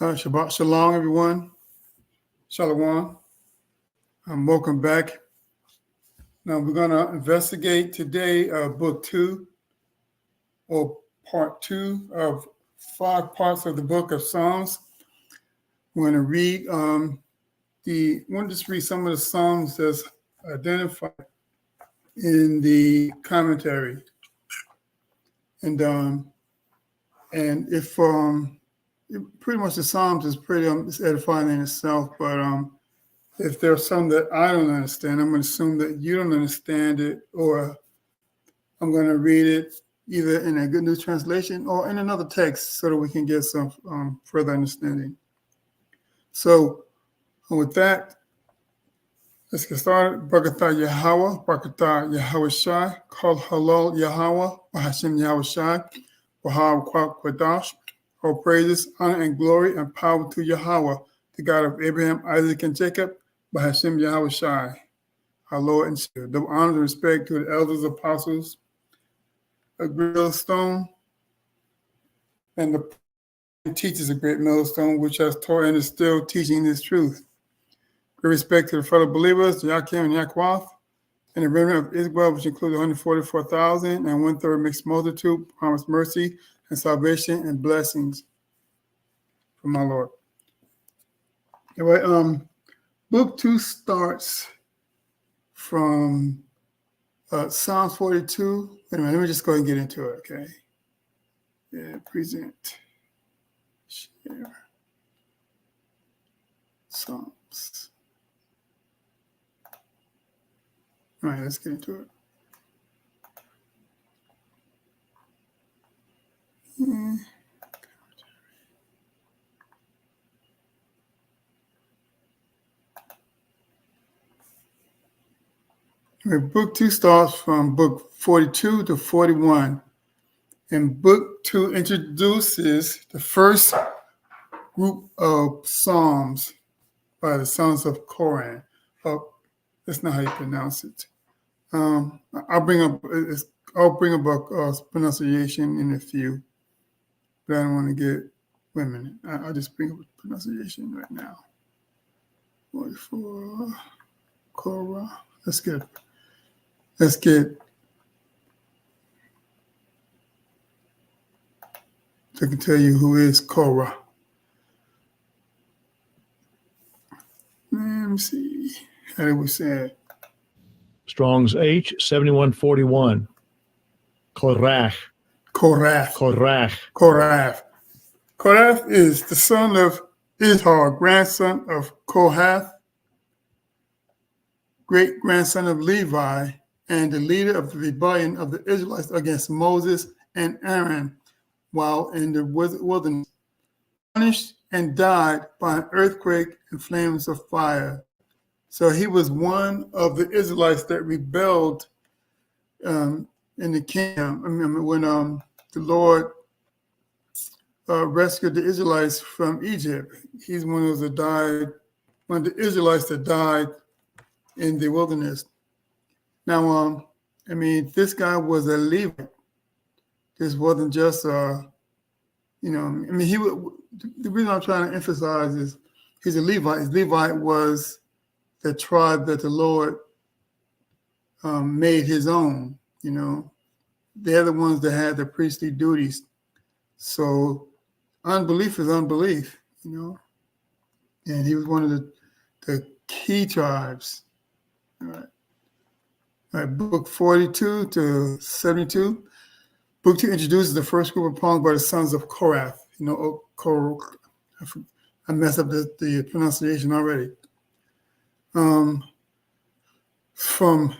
Shabbat Shalom, everyone. Shalom. Welcome back. Now we're going to investigate today book 2 or part 2 of 5 parts of the book of Psalms. We're going to read we'll just read some of the Psalms that's identified in the commentary. And if pretty much the Psalms is pretty it's edifying in itself, but if there's some that I don't understand, I'm going to assume that you don't understand it, or I'm going to read it either in a Good News Translation or in another text so that we can get some further understanding. So with that, let's get started. Barakatah Yahweh, Barakatah Yahweh Shai, Kol Halal Yahweh, Bahashim Yahweh Shai, Bahar Kwadash. All praises, honor, and glory and power to Yahweh, the God of Abraham, Isaac, and Jacob, by Hashem Yahweh Shai, our Lord and Savior. Double honor and respect to the elders, apostles, a great millstone, and the teachers a great millstone, which has taught and is still teaching this truth. Great respect to the fellow believers, Yakim and Yakwath, and the remnant of Israel, which includes 144,000 and 1/3 mixed multitude, promised mercy and salvation and blessings from our Lord. Anyway, book 2 starts from Psalms 42. Wait a minute, let me just go ahead and get into it, okay? Yeah, present, share, Psalms. All right, let's get into it. Book 2 starts from book 42 to 41. And book 2 introduces the first group of Psalms by the sons of Korah. Oh, that's not how you pronounce it. I'll bring up a pronunciation in a few, but I don't want to get. Wait a minute. I'll just bring up a pronunciation right now. 44 Korah. Let's get. So I can tell you who is Korah. Let me see. How did we say it? Strong's H 7141. Korach. Korath is the son of Izhar, grandson of Kohath, great grandson of Levi, and the leader of the rebellion of the Israelites against Moses and Aaron while in the wilderness, punished and died by an earthquake and flames of fire. So he was one of the Israelites that rebelled in the kingdom. I mean, when the Lord rescued the Israelites from Egypt, he's one of the Israelites that died in the wilderness. Now, this guy was a Levite. This wasn't just, the reason I'm trying to emphasize is he's a Levite. His Levite was the tribe that the Lord made his own, They're the ones that had the priestly duties. So unbelief is unbelief, And he was one of the key tribes. All right, book 42 to 72. Book 2 introduces the first group of poems by the sons of Korath. I messed up the pronunciation already. From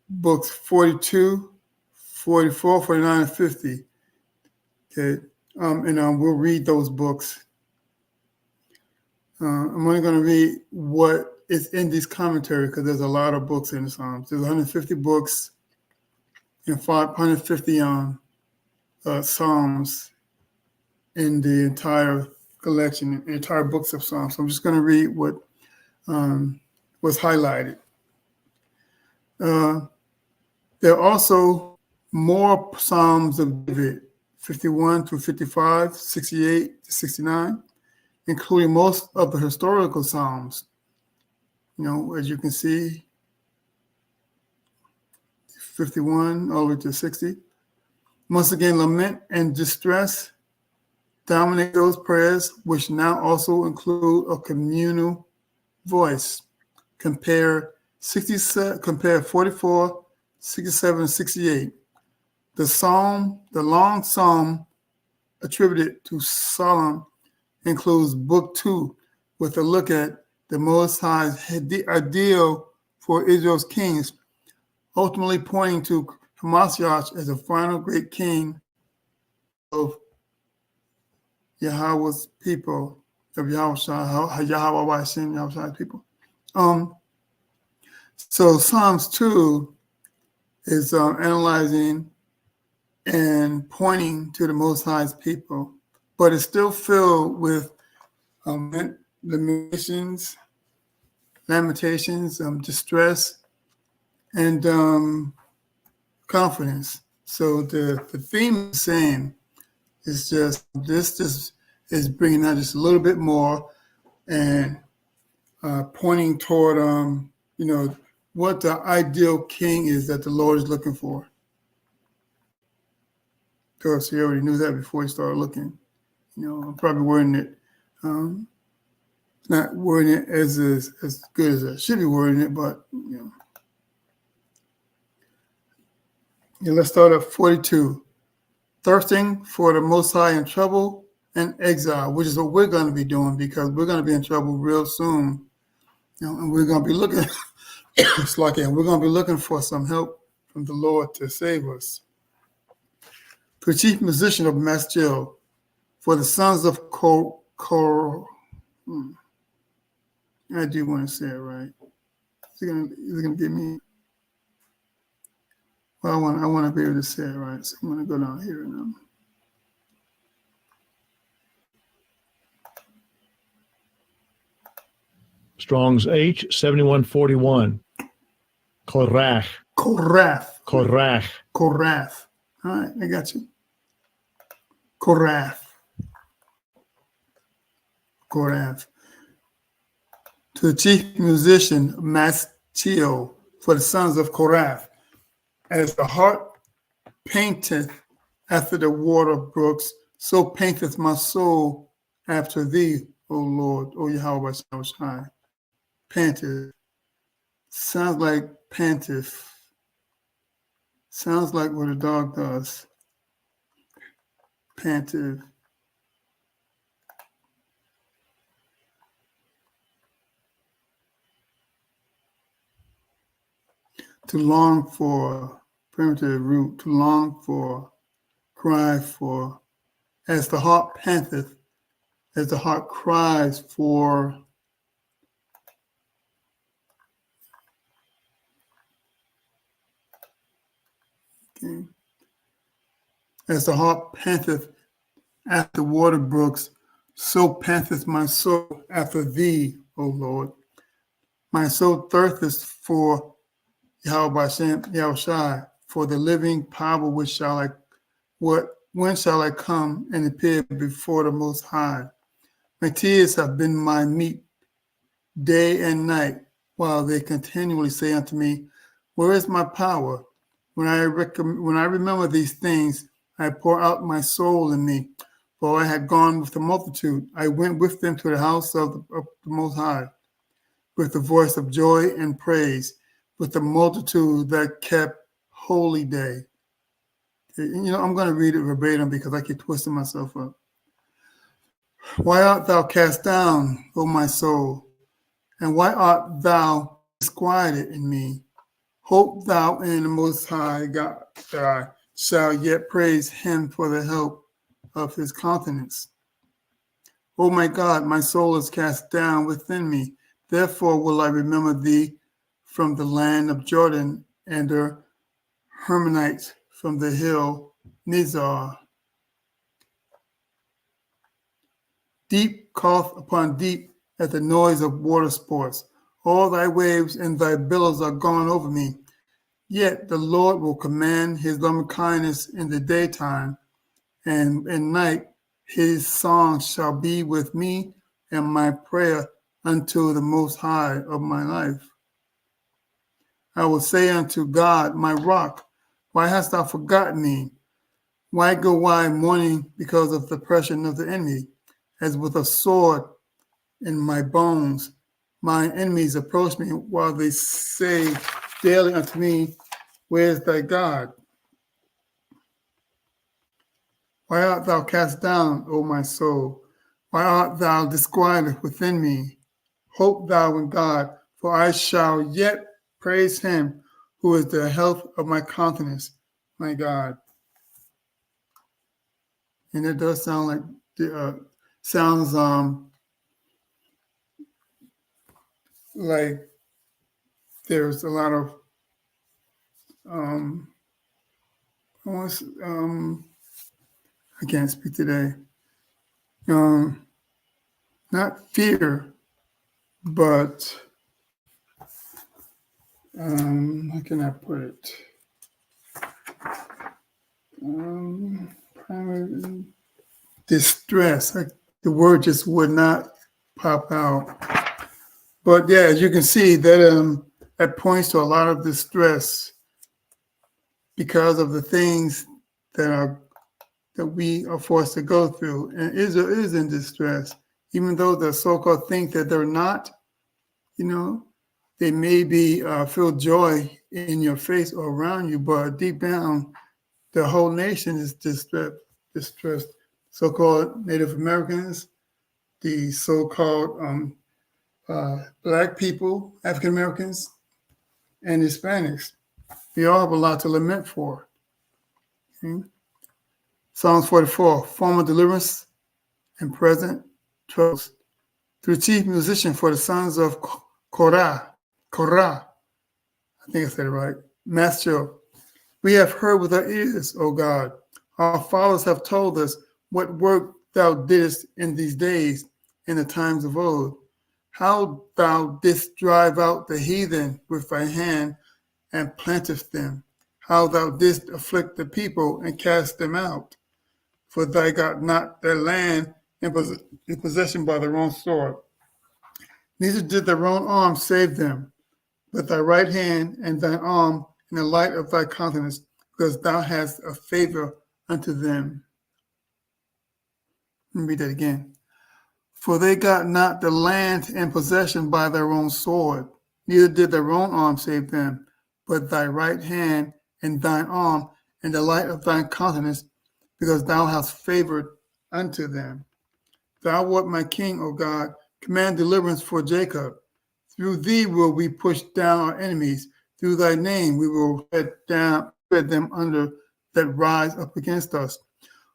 books 42, 44, 49, and 50. Okay, and we'll read those books. I'm only going to read what is in this commentary because there's a lot of books in the Psalms. There's 150 books and 550 Psalms in the entire collection, the entire books of Psalms. So I'm just going to read what was highlighted. There are also more Psalms of David, 51 through 55, 68 to 69, including most of the historical Psalms. You know, as you can see, 51 all the way to 60. Once again, lament and distress dominate those prayers, which now also include a communal voice. Compare 44, 67, and 68. The long psalm attributed to Solomon includes Book 2 with a look at the Most High's ideal for Israel's kings, ultimately pointing to Hamashiach as the final great king of Yahweh's people, of Yahweh's people. So Psalms 2 is analyzing and pointing to the Most High's people, but it's still filled with lamentations, distress, and confidence. So the theme is the same. It's just this is bringing out just a little bit more and pointing toward what the ideal king is that the Lord is looking for. Of course, he already knew that before he started looking. I'm probably wording it, not wording it as good as I should be wording it, but let's start at 42. Thirsting for the Most High in trouble and exile, which is what we're going to be doing because we're going to be in trouble real soon. And we're going to be looking, we're going to be looking for some help from the Lord to save us. To the chief musician of Maschil, for the sons of I do want to say it right. Is it going to give me? Well, I want to be able to say it right, so I'm going to go down here now. Strong's H 7141. Korach. Korath. All right, I got you. Korath. To the chief musician Maschil, for the sons of Korath, as the heart painteth after the water brooks, so painteth my soul after thee, O Lord, O Yahweh Shai. Panteth. Sounds like panteth. Sounds like what a dog does. Panteth. To long for, primitive root, to long for, cry for, as the heart panteth, as the heart cries for. Okay. As the heart panteth after water brooks, so panteth my soul after thee, O Lord. My soul thirsteth for Yahweh Shai, for the living power when shall I come and appear before the Most High? My tears have been my meat day and night, while they continually say unto me, where is my power? When I remember these things, I pour out my soul in me. For I had gone with the multitude. I went with them to the house of the Most High, with the voice of joy and praise, with the multitude that kept holy day. I'm going to read it verbatim because I keep twisting myself up. Why art thou cast down, O my soul? And why art thou disquieted in me? Hope thou in the Most High God, that I shall yet praise him for the help of his countenance. O my God, my soul is cast down within me. Therefore will I remember thee from the land of Jordan and the Hermonites from the hill Nizar. Deep calleth upon deep at the noise of water sports. All thy waves and thy billows are gone over me. Yet the Lord will command his loving kindness in the daytime, and in night his song shall be with me and my prayer unto the Most High of my life. I will say unto God, my rock, why hast thou forgotten me? Why go I mourning because of the oppression of the enemy? As with a sword in my bones, my enemies approach me while they say daily unto me, where is thy God? Why art thou cast down, O my soul? Why art thou disquieted within me? Hope thou in God, for I shall yet praise him who is the health of my countenance, my God. And it does sound like sounds like there's a lot of almost, I can't speak today. Not fear, but how can I put it? Distress. The word just would not pop out. But yeah, as you can see, that points to a lot of distress because of the things that we are forced to go through. And Israel is in distress, even though the so-called think that they're not. They may be feel joy in your face or around you, but deep down, the whole nation is distressed. So-called Native Americans, the so-called Black people, African Americans, and Hispanics. We all have a lot to lament for. Okay? Psalms 44, former deliverance and present troubles. To the chief musician for the sons of Korah, I think I said it right, Master, we have heard with our ears, O God. Our fathers have told us what work thou didst in these days, in the times of old. How thou didst drive out the heathen with thy hand and plantest them. How thou didst afflict the people and cast them out. For they got not their land in possession by their own sword. Neither did their own arm save them, but thy right hand and thine arm in the light of thy countenance, because thou hast a favor unto them. Let me read that again. For they got not the land in possession by their own sword, neither did their own arm save them, but thy right hand and thine arm in the light of thine countenance, because thou hast favored unto them. Thou art my king, O God, command deliverance for Jacob. Through thee will we push down our enemies. Through thy name we will tread them under that rise up against us.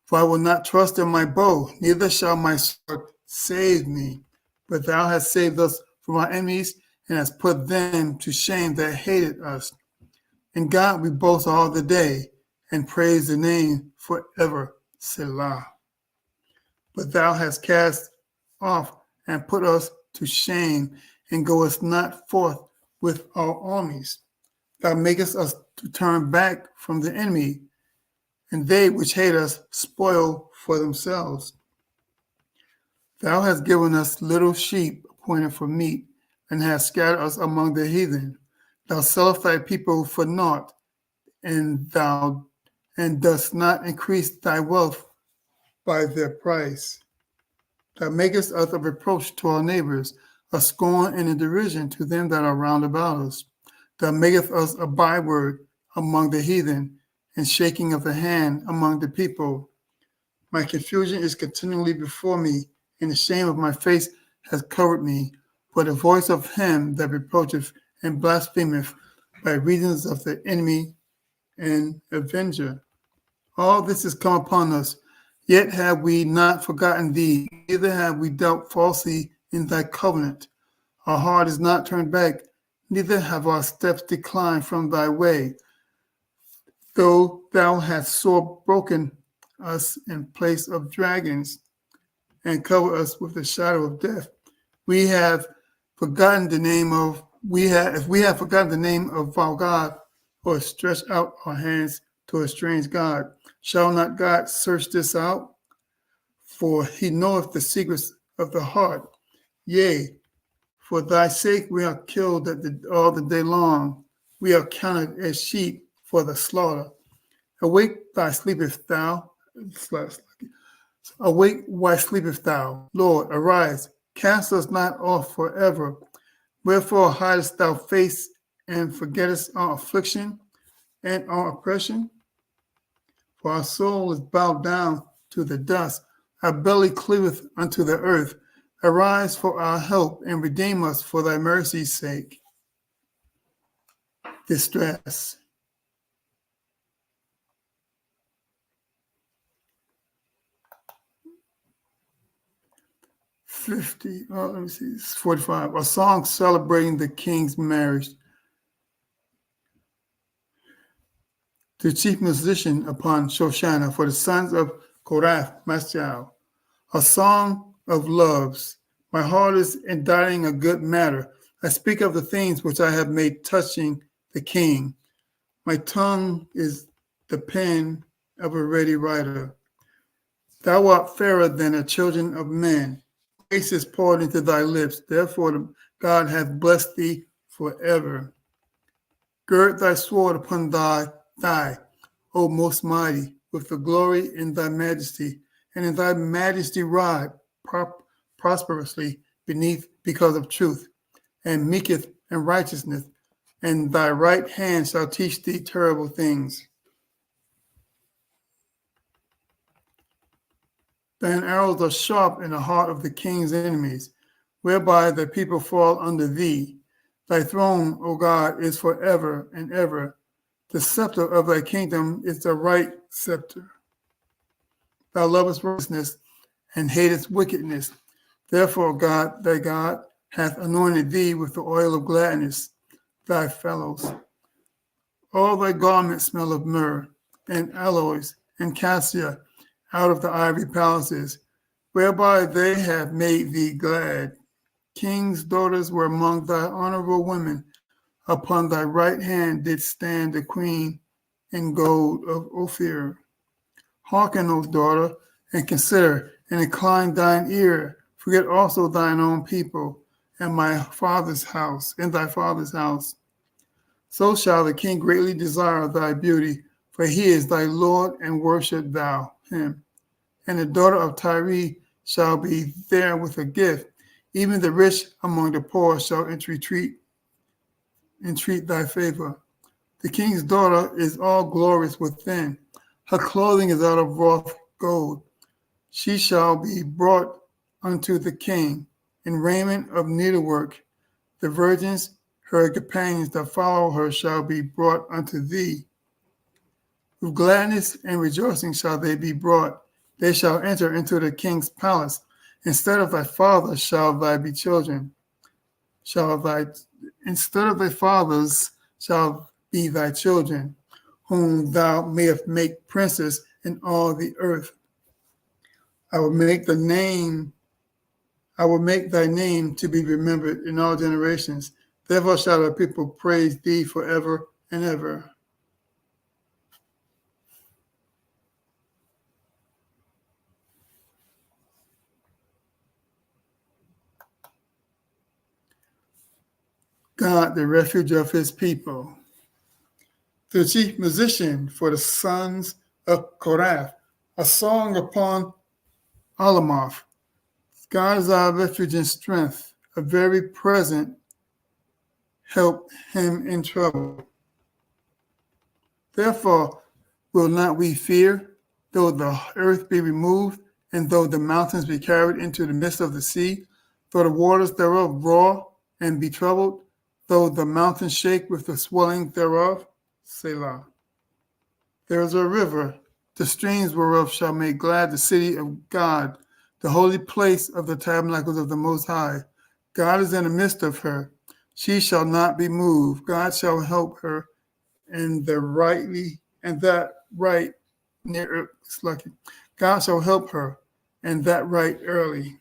For I will not trust in my bow, neither shall my sword save me. But thou hast saved us from our enemies and hast put them to shame that hated us. In God we boast all the day and praise the name forever. Selah. But thou hast cast off and put us to shame, and goest not forth with our armies. Thou makest us to turn back from the enemy, and they which hate us spoil for themselves. Thou hast given us little sheep appointed for meat, and hast scattered us among the heathen. Thou sellest thy people for naught, and dost not increase thy wealth by their price. Thou makest us a reproach to our neighbors, a scorn and a derision to them that are round about us. Thou makest us a byword among the heathen, and shaking of the hand among the people. My confusion is continually before me, and the shame of my face has covered me. For the voice of him that reproacheth and blasphemeth by reasons of the enemy and avenger. All this is come upon us, yet have we not forgotten thee, neither have we dealt falsely in thy covenant. Our heart is not turned back, neither have our steps declined from thy way. Though thou hast sore broken us in place of dragons and covered us with the shadow of death, if we have forgotten the name of our God, or stretched out our hands to a strange God, shall not God search this out? For he knoweth the secrets of the heart. Yea, for thy sake we are killed all the day long. We are counted as sheep for the slaughter. Awake, why sleepest thou? Awake, why sleepest thou? Lord, arise, cast us not off forever. Wherefore hidest thou face and forgettest our affliction and our oppression? For our soul is bowed down to the dust, our belly cleaveth unto the earth. Arise for our help and redeem us for thy mercy's sake. Distress. Let me see, 45. A song celebrating the king's marriage. The chief musician upon Shoshana for the sons of Korath, Maschal. A song of loves. My heart is inditing a good matter. I speak of the things which I have made touching the king. My tongue is the pen of a ready writer. Thou art fairer than the children of men. Grace is poured into thy lips. Therefore God hath blessed thee forever. Gird thy sword upon thy thigh, O most mighty, with the glory in thy majesty, and in thy majesty ride prosperously beneath because of truth, and meeketh and righteousness, and thy right hand shall teach thee terrible things. Thine arrows are sharp in the heart of the king's enemies, whereby the people fall under thee. Thy throne, O God, is forever and ever. The scepter of thy kingdom is the right scepter. Thou lovest righteousness and hatest wickedness. Therefore God, thy God, hath anointed thee with the oil of gladness, thy fellows. All thy garments smell of myrrh and aloes and cassia out of the ivory palaces, whereby they have made thee glad. King's daughters were among thy honorable women. Upon thy right hand did stand the queen in gold of Ophir. Hearken, O daughter, and consider, and incline thine ear. Forget also thine own people, and my father's house, in thy father's house. So shall the king greatly desire thy beauty, for he is thy Lord, and worship thou him. And the daughter of Tyre shall be there with a gift. Even the rich among the poor shall entreat thy favor. The king's daughter is all glorious within. Her clothing is out of wrought gold. She shall be brought unto the king in raiment of needlework. The virgins, her companions that follow her, shall be brought unto thee. With gladness and rejoicing shall they be brought. They shall enter into the king's palace. Instead of thy father shall thy be children. Instead of thy fathers shall be thy children, whom thou mayest make princes in all the earth. I will make thy name to be remembered in all generations. Therefore shall the people praise thee forever and ever. God, the refuge of his people. The chief musician for the sons of Korath, a song upon Alamoth. God is our refuge and strength, a very present help him in trouble. Therefore will not we fear, though the earth be removed, and though the mountains be carried into the midst of the sea, though the waters thereof roar and be troubled, though the mountains shake with the swelling thereof. Selah. There is a river, the streams whereof shall make glad the city of God, the holy place of the tabernacles of the Most High. God is in the midst of her. She shall not be moved. God shall help her, and that right near it's lucky. God shall help her, and that right early.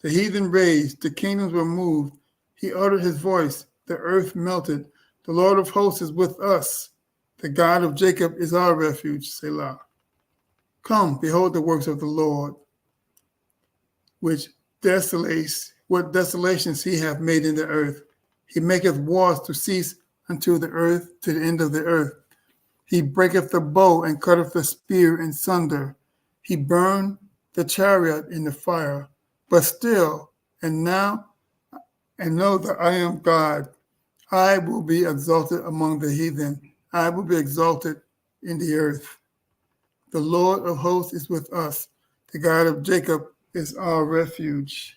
The heathen raged, the kingdoms were moved. He uttered his voice, the earth melted. The Lord of hosts is with us. The God of Jacob is our refuge, Selah. Come, behold the works of the Lord, which what desolations he hath made in the earth. He maketh wars to cease unto the earth, to the end of the earth. He breaketh the bow and cutteth the spear in sunder. He burned the chariot in the fire. But still, and now, and know that I am God. I will be exalted among the heathen. I will be exalted in the earth. The Lord of hosts is with us. The God of Jacob is our refuge.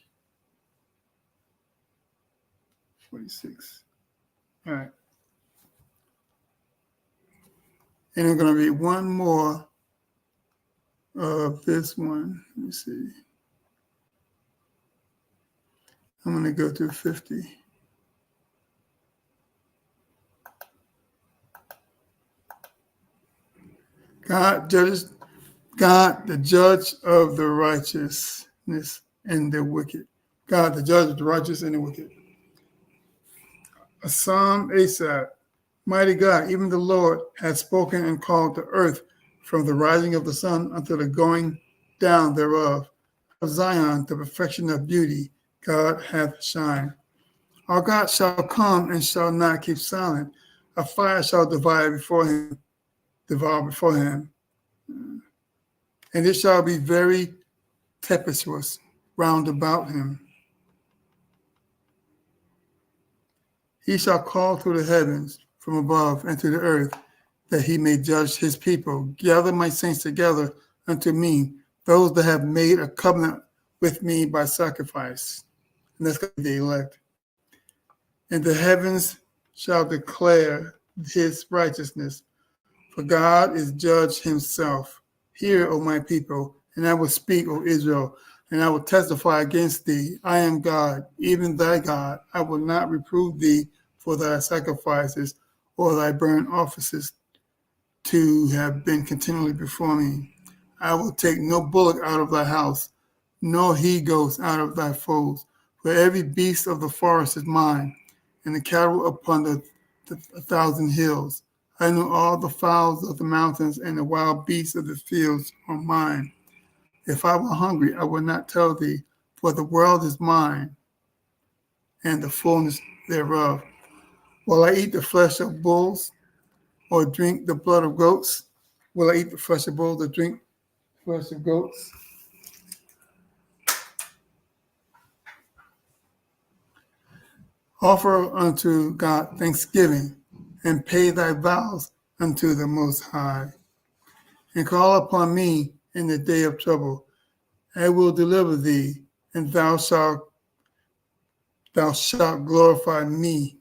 46. All right. And I'm going to read one more of this one. Let me see. I'm going to go to 50. God, the judge of the righteousness and the wicked. God, the judge of the righteous and the wicked. A psalm, Asaph. Mighty God, even the Lord hath spoken and called the earth from the rising of the sun until the going down thereof. Of Zion, the perfection of beauty, God hath shined. Our God shall come and shall not keep silent. A fire shall devour before him, and it shall be very tempestuous round about him. He shall call to the heavens from above and to the earth, that he may judge his people. Gather my saints together unto me, those that have made a covenant with me by sacrifice. And that's going to be the elect. And the heavens shall declare his righteousness, for God is judge himself. Hear, O my people, and I will speak, O Israel, and I will testify against thee. I am God, even thy God. I will not reprove thee for thy sacrifices or thy burnt offices to have been continually before me. I will take no bullock out of thy house, nor he goats out of thy folds. For every beast of the forest is mine, and the cattle upon the 1,000 hills. I know all the fowls of the mountains, and the wild beasts of the fields are mine. If I were hungry, I would not tell thee, for the world is mine, and the fullness thereof. Will I eat the flesh of bulls, or drink the blood of goats? Will I eat the flesh of bulls, or drink the flesh of goats? Offer unto God thanksgiving, and pay thy vows unto the Most High. And call upon me in the day of trouble. I will deliver thee, and thou shalt glorify me.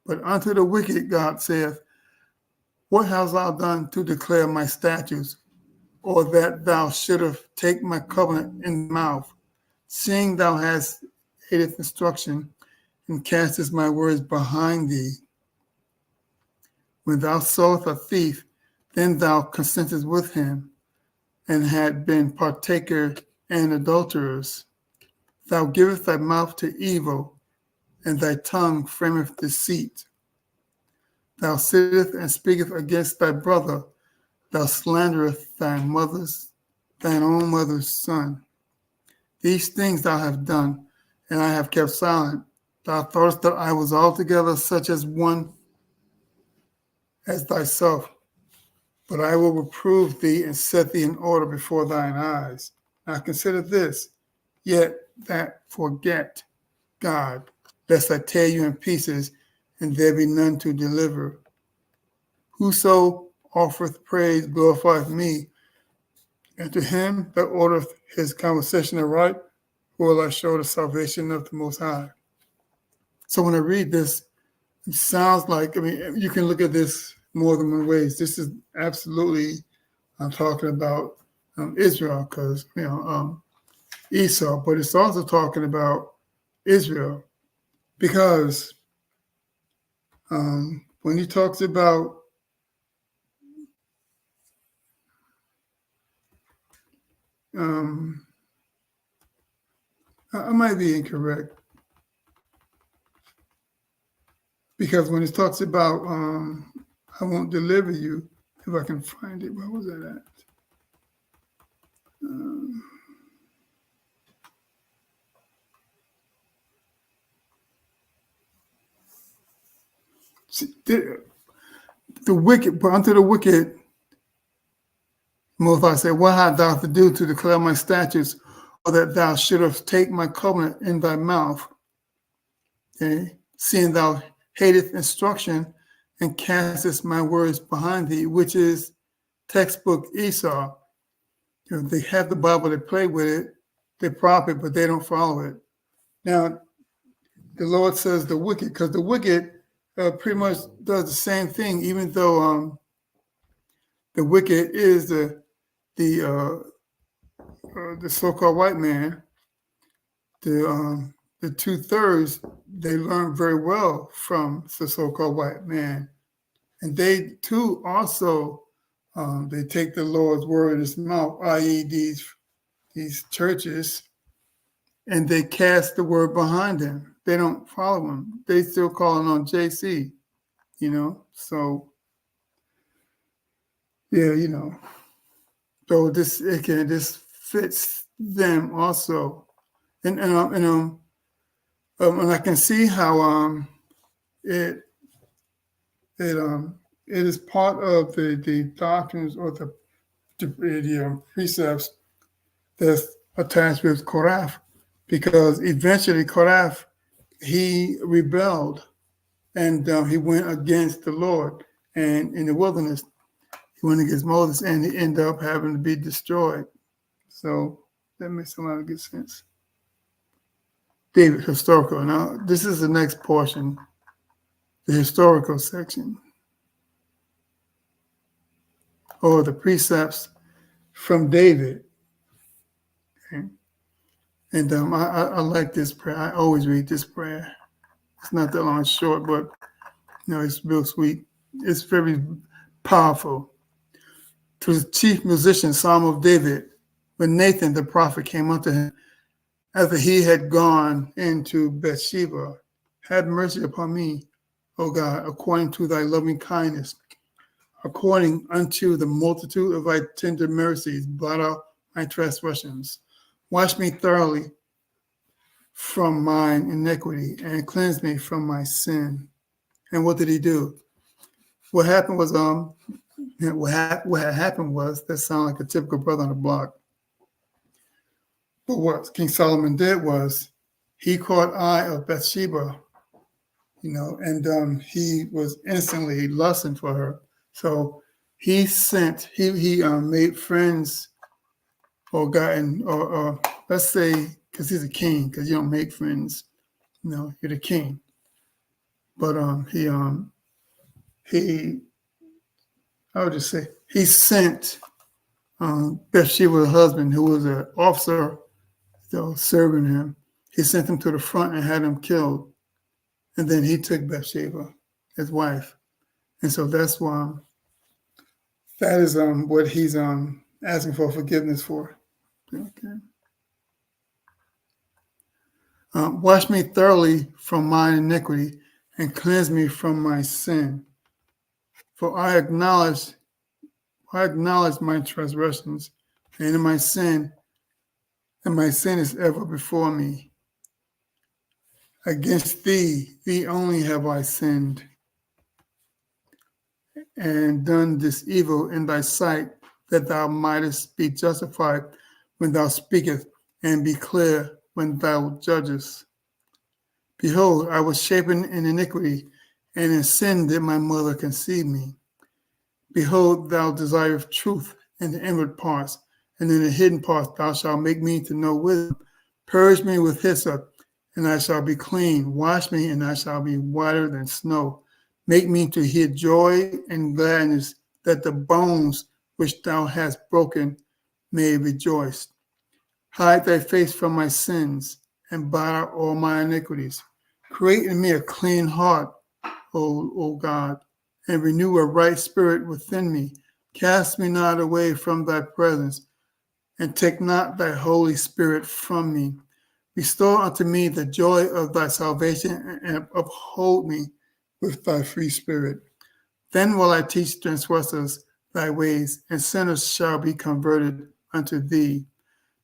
But unto the wicked God saith, what hast thou done to declare my statutes, or that thou shouldest take my covenant in the mouth, seeing thou hast hated instruction, and castest my words behind thee? When thou sawest a thief, then thou consentest with him, and had been partaker and adulterers. Thou givest thy mouth to evil, and thy tongue frameth deceit. Thou sittest and speakest against thy brother. Thou slanderest thine own mother's son. These things thou hast done, and I have kept silent. Thou thoughtest that I was altogether such as one as thyself. But I will reprove thee and set thee in order before thine eyes. Now consider this, yet that forget God, lest I tear you in pieces, and there be none to deliver. Whoso offereth praise glorifieth me, and to him that ordereth his conversation aright will I show the salvation of the Most High. So when I read this, it sounds like, you can look at this more than one ways. This is absolutely, I'm talking about Israel, because, Esau, but it's also talking about Israel, because when he talks about I might be incorrect, because when it talks about I won't deliver you, if I can find it, where was that at? The wicked, but unto the wicked, Most I said, what hast thou to do to declare my statutes, or that thou shouldest take my covenant in thy mouth? Okay? Seeing thou hatest instruction and castest my words behind thee, which is textbook Esau. They have the Bible, they play with it, they profit, but they don't follow it. Now, the Lord says the wicked, because the wicked pretty much does the same thing, even though the wicked is the so-called white man. The 2/3 they learn very well from the so-called white man, and they too also they take the Lord's word in his mouth, i.e., these churches, and they cast the word behind them. They don't follow him. They still calling on JC, So yeah, So this fits them also, and I can see how it is part of the doctrines or the precepts that's attached with Korah, because eventually Korah, he rebelled and he went against the Lord, and in the wilderness he went against Moses, and he ended up having to be destroyed. So that makes a lot of good sense. David, historical. Now this is the next portion, the historical section, or the precepts from David. Okay. And I like this prayer. I always read this prayer. It's not that long, it's short, but it's real sweet. It's very powerful. To the chief musician, Psalm of David, when Nathan the prophet came unto him after he had gone into Bathsheba, have mercy upon me, O God, according to thy loving kindness, according unto the multitude of thy tender mercies, blot out my transgressions. Wash me thoroughly from mine iniquity and cleanse me from my sin. And what did he do? What happened was what had happened was, that sounded like a typical brother on the block. But what King Solomon did was he caught eye of Bathsheba, and he was instantly lusting for her. So he made friends, or let's say, because he's a king, because you don't make friends, you're the king. But I would just say he sent Bathsheba's husband, who was an officer serving him. He sent him to the front and had him killed, and then he took Bathsheba, his wife, and so that's why that is what he's asking for forgiveness for. Okay. Wash me thoroughly from mine iniquity and cleanse me from my sin. For I acknowledge my transgressions, and my sin is ever before me. Against thee only have I sinned, and done this evil in thy sight, that thou mightest be justified when thou speakest, and be clear when thou judgest. Behold, I was shapen in iniquity, and in sin did my mother conceive me. Behold, thou desirest truth in the inward parts, and in the hidden parts thou shalt make me to know wisdom. Purge me with hyssop, and I shall be clean. Wash me, and I shall be whiter than snow. Make me to hear joy and gladness, that the bones which thou hast broken may rejoice. Hide thy face from my sins, and blot out all my iniquities. Create in me a clean heart, O God, and renew a right spirit within me. Cast me not away from thy presence, and take not thy Holy Spirit from me. Restore unto me the joy of thy salvation, and uphold me with thy free spirit. Then will I teach transgressors thy ways, and sinners shall be converted unto thee.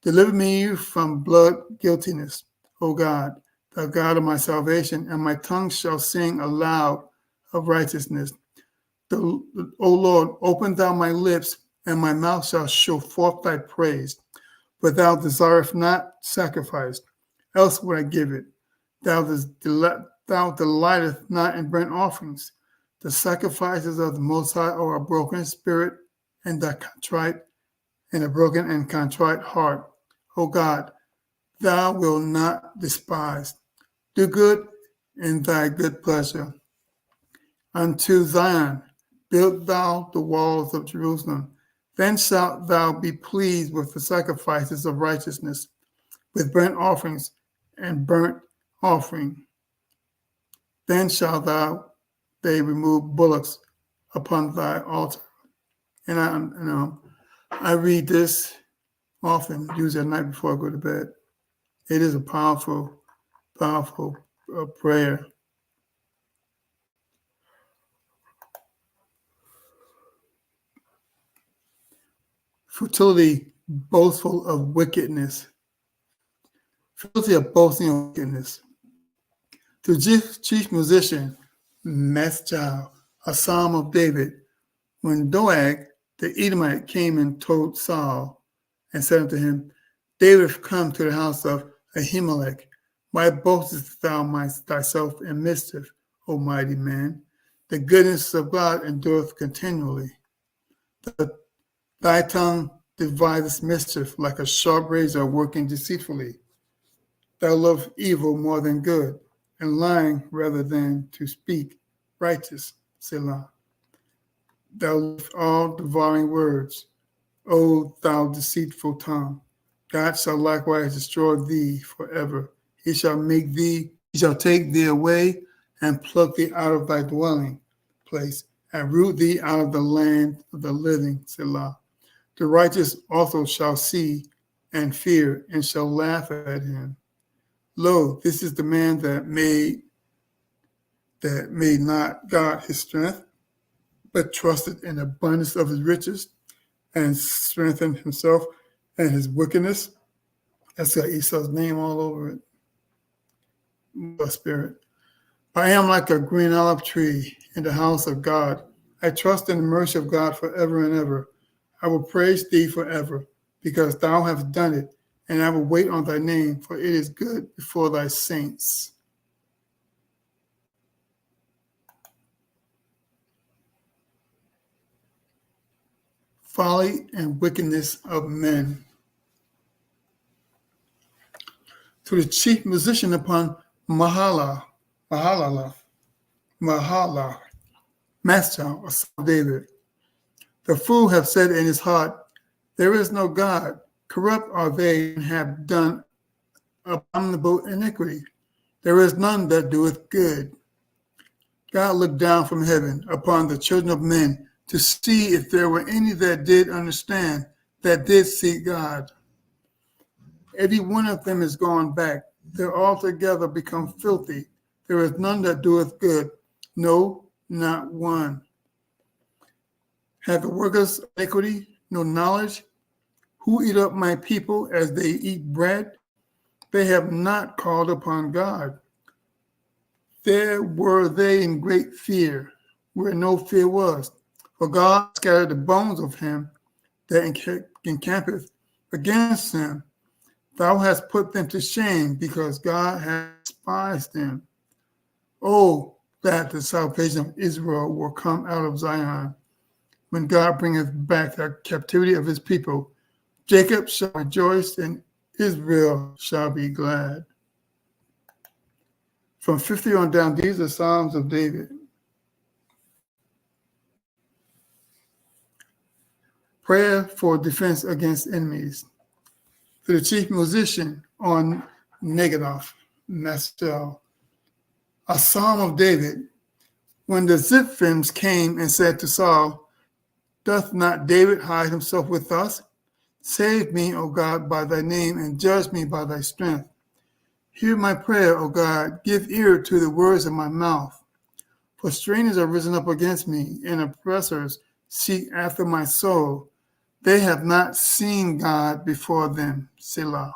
Deliver me from blood guiltiness, O God, thou God of my salvation, and my tongue shall sing aloud of righteousness. O Lord, open thou my lips, and my mouth shall show forth thy praise. For thou desirest not sacrifice, else would I give it. Thou delightest not in burnt offerings. The sacrifices of the Most High are a broken spirit and a broken and contrite heart. O God, thou wilt not despise. Do good in thy good pleasure. Unto Zion build thou the walls of Jerusalem. Then shalt thou be pleased with the sacrifices of righteousness, with burnt offerings and burnt offering. Then shalt they remove bullocks upon thy altar. And I read this often, usually at night before I go to bed. It is a powerful, powerful prayer. Futility, boastful of wickedness. Futility of boasting of wickedness. The chief musician, Maschil, a psalm of David, when Doeg, the Edomite, came and told Saul and said unto him, David come to the house of Ahimelech. Why boastest thou thyself in mischief, O mighty man? The goodness of God endureth continually. Thy tongue deviseth mischief like a sharp razor working deceitfully. Thou lovest evil more than good, and lying rather than to speak righteous, Selah. Thou lovest all devouring words, O thou deceitful tongue. God shall likewise destroy thee forever. He shall take thee away and pluck thee out of thy dwelling place, and root thee out of the land of the living, Selah. The righteous also shall see and fear, and shall laugh at him. Lo, this is the man that made not God his strength, but trusted in the abundance of his riches, and strengthened himself and his wickedness. That's got Esau's name all over it. The spirit. I am like a green olive tree in the house of God. I trust in the mercy of God forever and ever. I will praise thee forever, because thou hast done it, and I will wait on thy name, for it is good before thy saints. Folly and wickedness of men. To the chief musician upon Mahalalel, Maschil, a son of David. The fool hath said in his heart, there is no God. Corrupt are they, and have done abominable iniquity. There is none that doeth good. God looked down from heaven upon the children of men to see if there were any that did understand, that did seek God. Every one of them is gone back. They're altogether become filthy. There is none that doeth good, no, not one. Have the workers of iniquity no knowledge? Who eat up my people as they eat bread? They have not called upon God. There were they in great fear, where no fear was. For God scattered the bones of him that encampeth against them. Thou hast put them to shame, because God has despised them. Oh, that the salvation of Israel will come out of Zion, when God bringeth back the captivity of his people. Jacob shall rejoice, and Israel shall be glad. From 50 on down, these are Psalms of David. Prayer for defense against enemies. To the chief musician on Negadoth, Maschil, a psalm of David. When the Ziphims came and said to Saul, doth not David hide himself with us? Save me, O God, by thy name, and judge me by thy strength. Hear my prayer, O God. Give ear to the words of my mouth. For strangers are risen up against me, and oppressors seek after my soul. They have not seen God before them, Selah.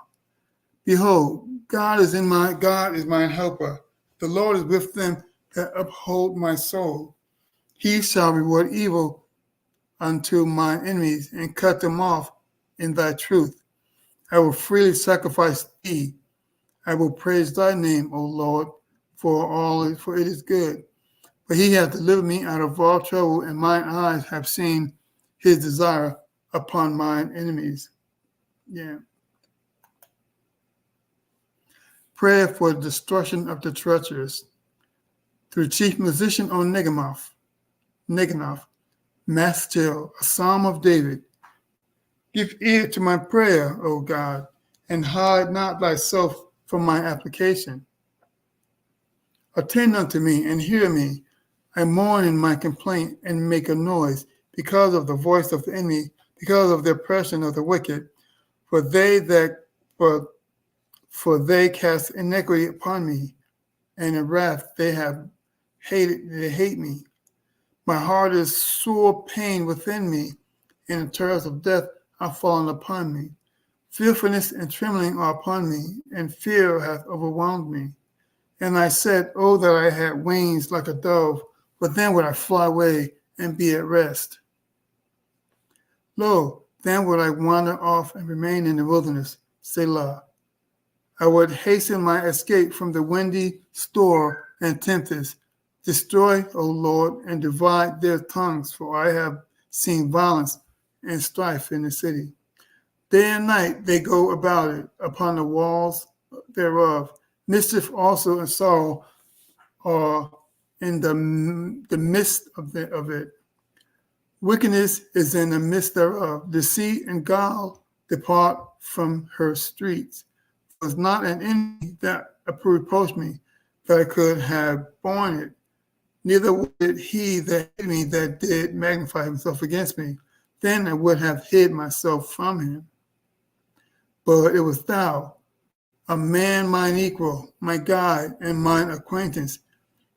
Behold, God is mine helper. The Lord is with them that uphold my soul. He shall reward evil unto mine enemies and cut them off in thy truth. I will freely sacrifice thee. I will praise thy name, O Lord, for it is good. For he hath delivered me out of all trouble, and mine eyes have seen his desire upon mine enemies. Yeah. Prayer for the destruction of the treacherous. To the chief musician on Neginoth, Maschil, a psalm of David. Give ear to my prayer, O God, and hide not thyself from my application. Attend unto me and hear me. I mourn in my complaint and make a noise because of the voice of the enemy, because of the oppression of the wicked. For they cast iniquity upon me, and in wrath they hate me. My heart is sore pain within me, and the terrors of death are fallen upon me. Fearfulness and trembling are upon me, and fear hath overwhelmed me. And I said, oh, that I had wings like a dove, for then would I fly away and be at rest. Lo, then would I wander off and remain in the wilderness, Selah. I would hasten my escape from the windy storm and tempest. Destroy, O Lord, and divide their tongues, for I have seen violence and strife in the city. Day and night they go about it upon the walls thereof. Mischief also and sorrow are in the midst of it. Wickedness is in the midst thereof. Deceit and guile depart from her streets. It was not an enemy that reproached me, that I could have borne it. Neither would he that hid me that did magnify himself against me. Then I would have hid myself from him. But it was thou, a man mine equal, my guide, and mine acquaintance.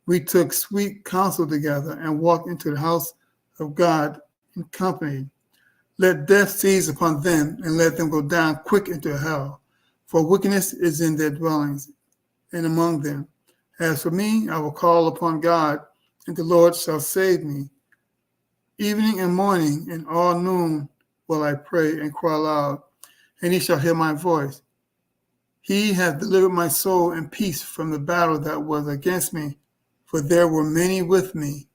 We took sweet counsel together and walked into the house of God in company. Let death seize upon them, and let them go down quick into hell. For wickedness is in their dwellings and among them. As for me, I will call upon God, and the Lord shall save me. Evening and morning and all noon will I pray and cry aloud, and he shall hear my voice. He hath delivered my soul in peace from the battle that was against me, for there were many with me.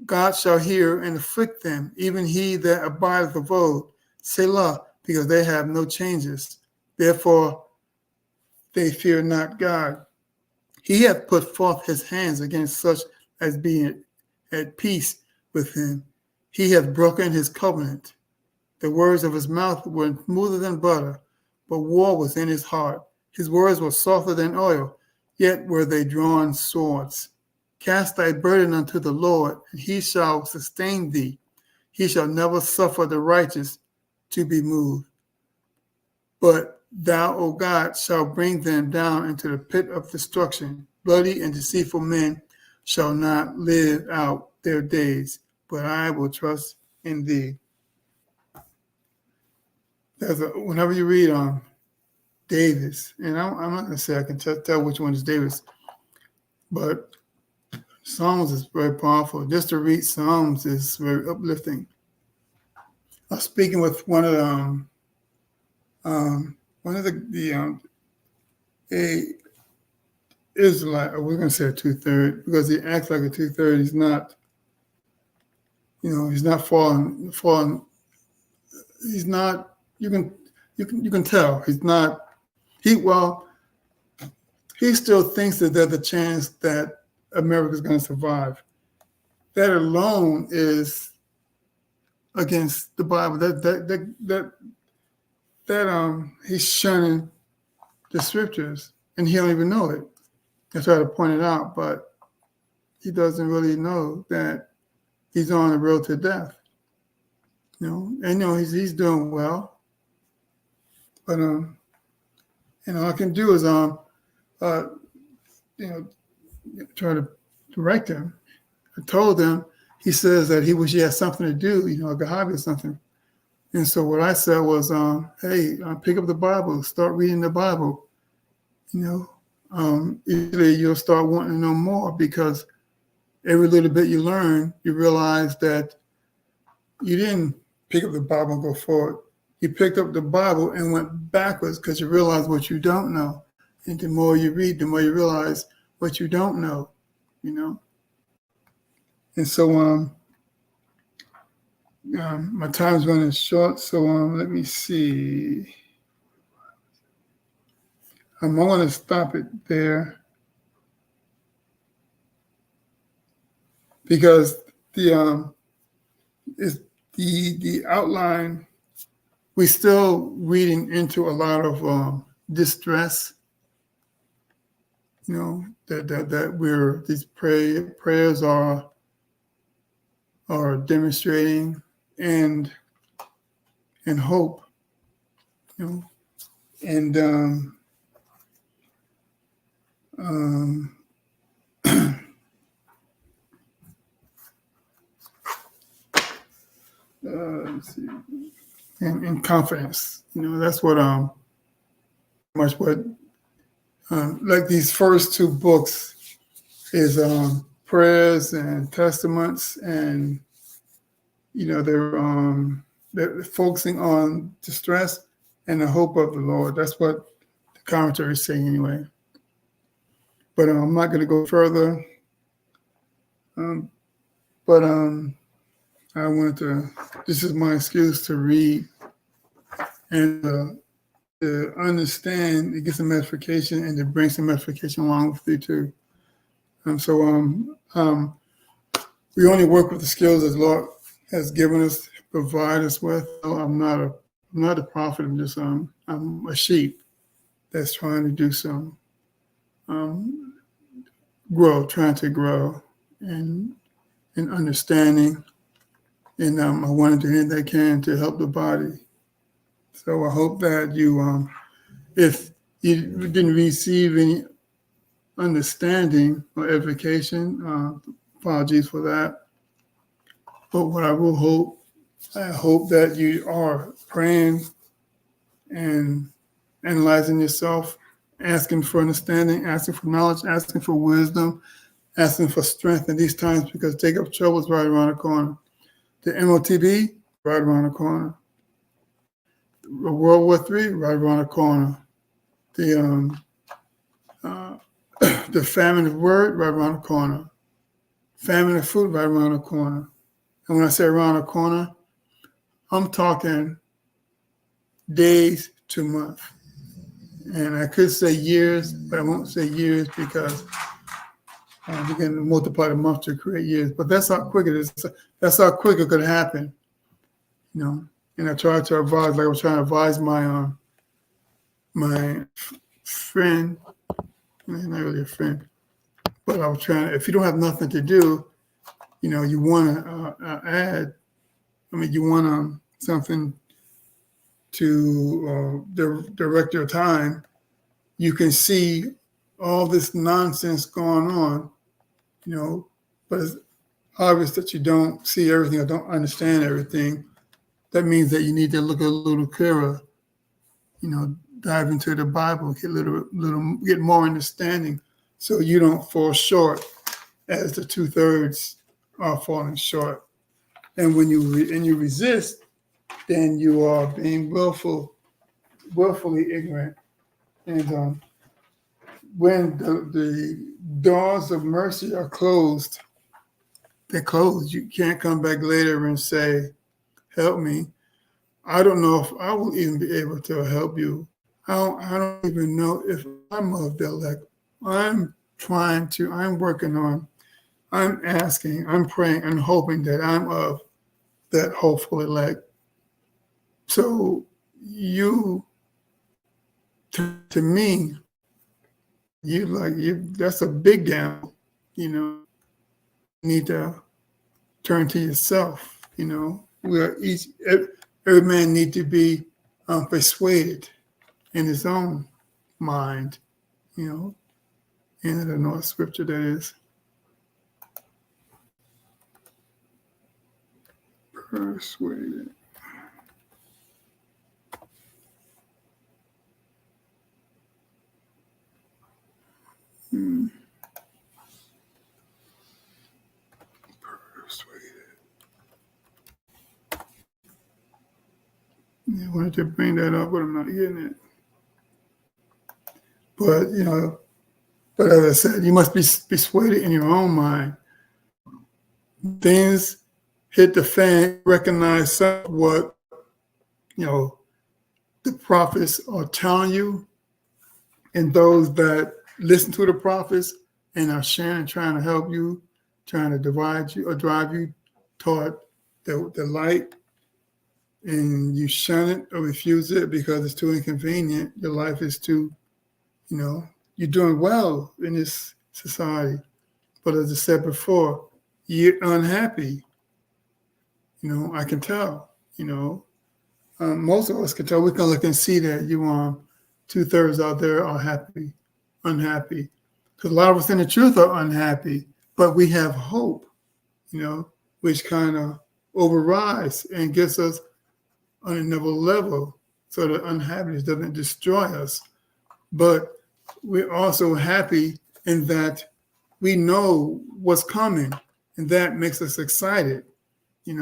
God shall hear and afflict them, even he that abideth of old. Selah, because they have no changes. Therefore they fear not God. He hath put forth his hands against such as be at peace with him. He hath broken his covenant. The words of his mouth were smoother than butter, but war was in his heart. His words were softer than oil, yet were they drawn swords. Cast thy burden unto the Lord, and he shall sustain thee. He shall never suffer the righteous to be moved. But thou, O God, shalt bring them down into the pit of destruction. Bloody and deceitful men shall not live out their days, but I will trust in thee. Whenever you read Davis, and I'm not going to say I can tell which one is Davis, but Psalms is very powerful. Just to read Psalms is very uplifting. I was speaking with one of the a Israelite, or we're going to say a 2/3, because he acts like a 2/3. He's not, he's not falling. He's not. You can tell he's not. He still thinks that there's a chance that America's going to survive. That alone is against the Bible. That he's shunning the scriptures, and he don't even know it. I try to point it out, but he doesn't really know that he's on the road to death. He's doing well, but all I can do is try to direct him. I told him, he says that he wish he had something to do, like a hobby or something. And so what I said was, hey, pick up the Bible, start reading the Bible. Usually you'll start wanting to know more, because every little bit you learn, you realize that you didn't pick up the Bible and go forward. You picked up the Bible and went backwards, because you realize what you don't know. And the more you read, the more you realize what you don't know, you know. And so my time's running short, so let me see. I'm going to stop it there, because the outline, we're still reading into a lot of distress. You know, that we're these prayers are demonstrating, and hope. You know, and let's see, and confidence. You know, that's what much what like these first two books is prayers and testaments, and you know they're focusing on distress and the hope of the Lord. That's what the commentary is saying anyway. But I'm not going to go further. But I wanted to. This is my excuse to read and to understand. It gets some edification, and to bring some edification along with you too. So we only work with the skills that the Lord has given us, provide us with. I'm not a prophet. I'm just I'm a sheep that's trying to do some trying to grow and in understanding, and I want to do anything I can to help the body. So I hope that you, if you didn't receive any understanding or edification, apologies for that. But what I hope that you are praying and analyzing yourself, asking for understanding, asking for knowledge, asking for wisdom, asking for strength in these times, because Jacob's trouble is right around the corner. The MOTB, right around the corner. World War III, right around the corner. The the famine of word, right around the corner. Famine of food, right around the corner. And when I say around the corner, I'm talking days to months. And I could say years, but I won't say years, because we can multiply the months to create years. But that's how quick it is. That's how quick it could happen, you know. And I try to advise, like I was trying to advise my my friend, not really a friend, but I was trying. If you don't have nothing to do, you know, you want to add. I mean, you want something to direct your time. You can see all this nonsense going on, you know, but it's obvious that you don't see everything or don't understand everything. That means that you need to look a little clearer, you know, dive into the Bible, get more understanding, so you don't fall short as the 2/3 are falling short. And when you resist, then you are being willfully ignorant. And when the doors of mercy are closed, they're closed. You can't come back later and say, help me. I don't know if I will even be able to help you. I don't even know if I'm of the elect. I'm working on, I'm asking, I'm praying, and hoping that I'm of that hopeful elect. So to me, that's a big gamble, you know. You need to turn to yourself, you know. Every man need to be persuaded in his own mind, you know. And I don't know what scripture that is. Persuaded. Hmm. Persuaded. I wanted to bring that up, but I'm not getting it. But, but as I said, you must be persuaded in your own mind. Things hit the fan, recognize what, the prophets are telling you, and those that listen to the prophets and are sharing, trying to help you, trying to divide you or drive you toward the light, and you shun it or refuse it because it's too inconvenient. Your life is too, you're doing well in this society. But as I said before, you're unhappy. I can tell, most of us can tell. We can look and see that you 2/3 out there are unhappy. Because a lot of us in the truth are unhappy, but we have hope, which kind of overrides and gets us on another level so that unhappiness doesn't destroy us. But we're also happy in that we know what's coming, and that makes us excited.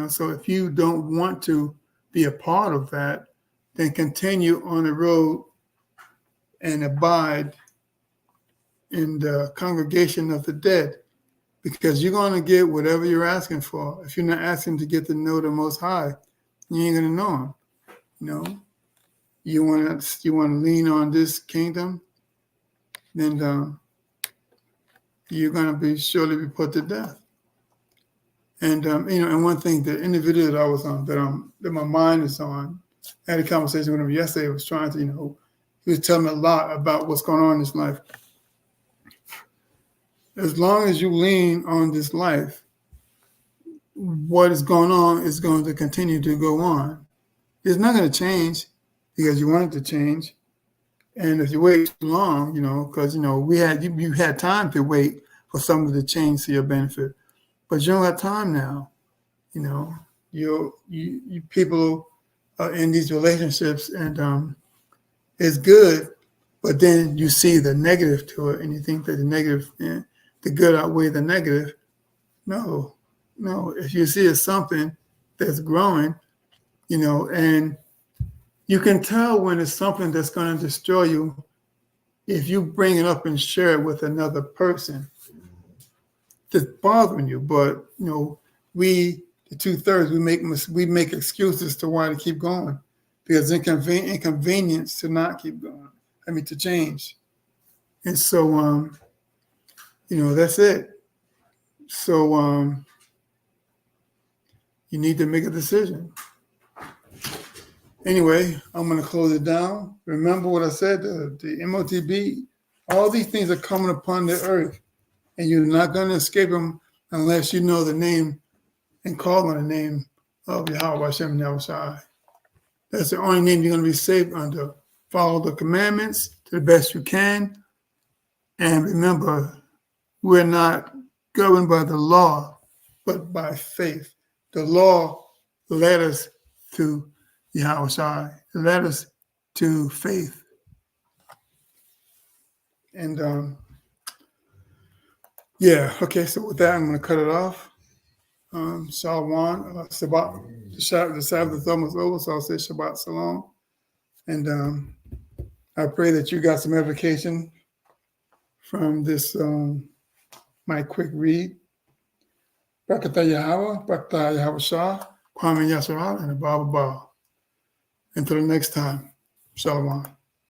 So if you don't want to be a part of that, then continue on the road and abide in the congregation of the dead, because you're going to get whatever you're asking for. If you're not asking to get to know the Most High, you ain't going to know Him. You want to lean on this kingdom, then you're going to surely be put to death. And and one thing, the individual that I was on, that my mind is on, I had a conversation with him yesterday. I was trying to, he was telling me a lot about what's going on in his life. As long as you lean on this life, what is going on is going to continue to go on. It's not going to change because you want it to change. And if you wait too long, because you had time to wait for something to change to your benefit. But you don't have time now. You people are in these relationships, and it's good, but then you see the negative to it, and you think that the good outweigh the negative. No. If you see it's something that's growing, and you can tell when it's something that's going to destroy you if you bring it up and share it with another person that's bothering you. But we, the 2/3, we make excuses to why to keep going, because inconvenience to not keep going. To change. And so that's it. So you need to make a decision. Anyway, I'm going to close it down. Remember what I said, the MOTB, all these things are coming upon the earth, and you're not going to escape them unless you know the name and call on the name of Yahweh Hashem Yahushai. That's the only name you're going to be saved under. Follow the commandments to the best you can. And remember, we're not governed by the law, but by faith. The law led us to Yahushai. It led us to faith. And okay, so with that, I'm going to cut it off. Shalom, Shabbat, the Sabbath is almost over, so I'll say Shabbat Shalom. And I pray that you got some edification from this, my quick read. Barakatah Yahweh, Barakatah Yahweh Shah, Kwame Yasserah, and Abba Ba. Until the next time, Shalom.